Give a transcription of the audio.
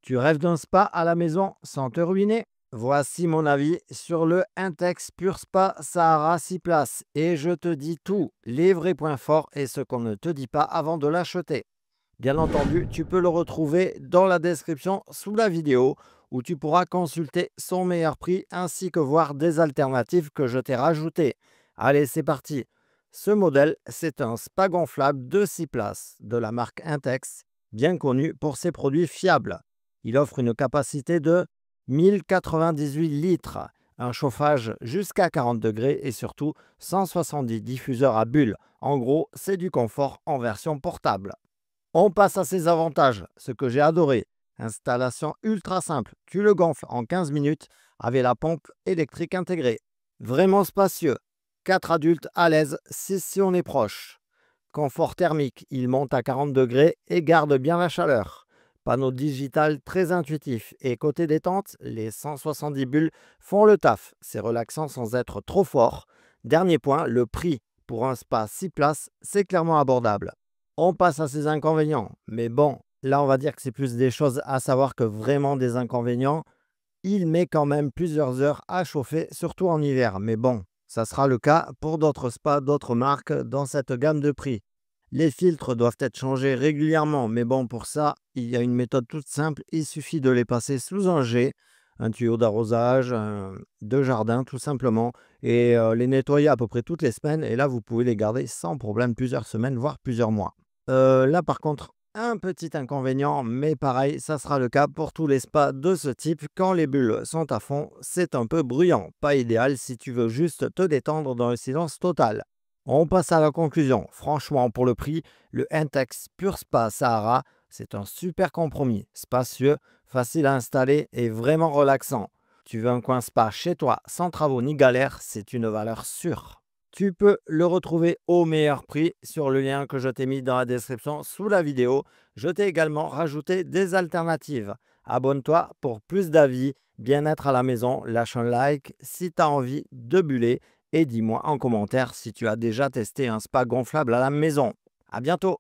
Tu rêves d'un spa à la maison sans te ruiner? Voici mon avis sur le Intex Pure Spa Sahara 6 places. Et je te dis tout, les vrais points forts et ce qu'on ne te dit pas avant de l'acheter. Bien entendu, tu peux le retrouver dans la description sous la vidéo où tu pourras consulter son meilleur prix ainsi que voir des alternatives que je t'ai rajoutées. Allez, c'est parti. Ce modèle, c'est un spa gonflable de 6 places de la marque Intex, bien connu pour ses produits fiables. Il offre une capacité de 1098 litres, un chauffage jusqu'à 40 degrés et surtout 170 diffuseurs à bulles. En gros, c'est du confort en version portable. On passe à ses avantages, ce que j'ai adoré. Installation ultra simple, tu le gonfles en 15 minutes avec la pompe électrique intégrée. Vraiment spacieux, 4 adultes à l'aise, 6 si on est proche. Confort thermique, il monte à 40 degrés et garde bien la chaleur. Panneau digital très intuitif et côté détente, les 170 bulles font le taf. C'est relaxant sans être trop fort. Dernier point, le prix pour un spa 6 places, c'est clairement abordable. On passe à ses inconvénients, mais bon, là on va dire que c'est plus des choses à savoir que vraiment des inconvénients. Il met quand même plusieurs heures à chauffer, surtout en hiver, mais bon, ça sera le cas pour d'autres spas, d'autres marques dans cette gamme de prix. Les filtres doivent être changés régulièrement, mais bon, pour ça, il y a une méthode toute simple. Il suffit de les passer sous un jet, un tuyau d'arrosage, de jardin tout simplement, et les nettoyer à peu près toutes les semaines. Et là, vous pouvez les garder sans problème plusieurs semaines, voire plusieurs mois. Là, par contre, un petit inconvénient, mais pareil, ça sera le cas pour tous les spas de ce type. Quand les bulles sont à fond, c'est un peu bruyant. Pas idéal si tu veux juste te détendre dans le silence total. On passe à la conclusion. Franchement, pour le prix, le Intex Pure Spa Sahara, c'est un super compromis. Spacieux, facile à installer et vraiment relaxant. Tu veux un coin spa chez toi sans travaux ni galères, c'est une valeur sûre. Tu peux le retrouver au meilleur prix sur le lien que je t'ai mis dans la description sous la vidéo. Je t'ai également rajouté des alternatives. Abonne-toi pour plus d'avis, bien-être à la maison, lâche un like si tu as envie de buller et dis-moi en commentaire si tu as déjà testé un spa gonflable à la maison. À bientôt!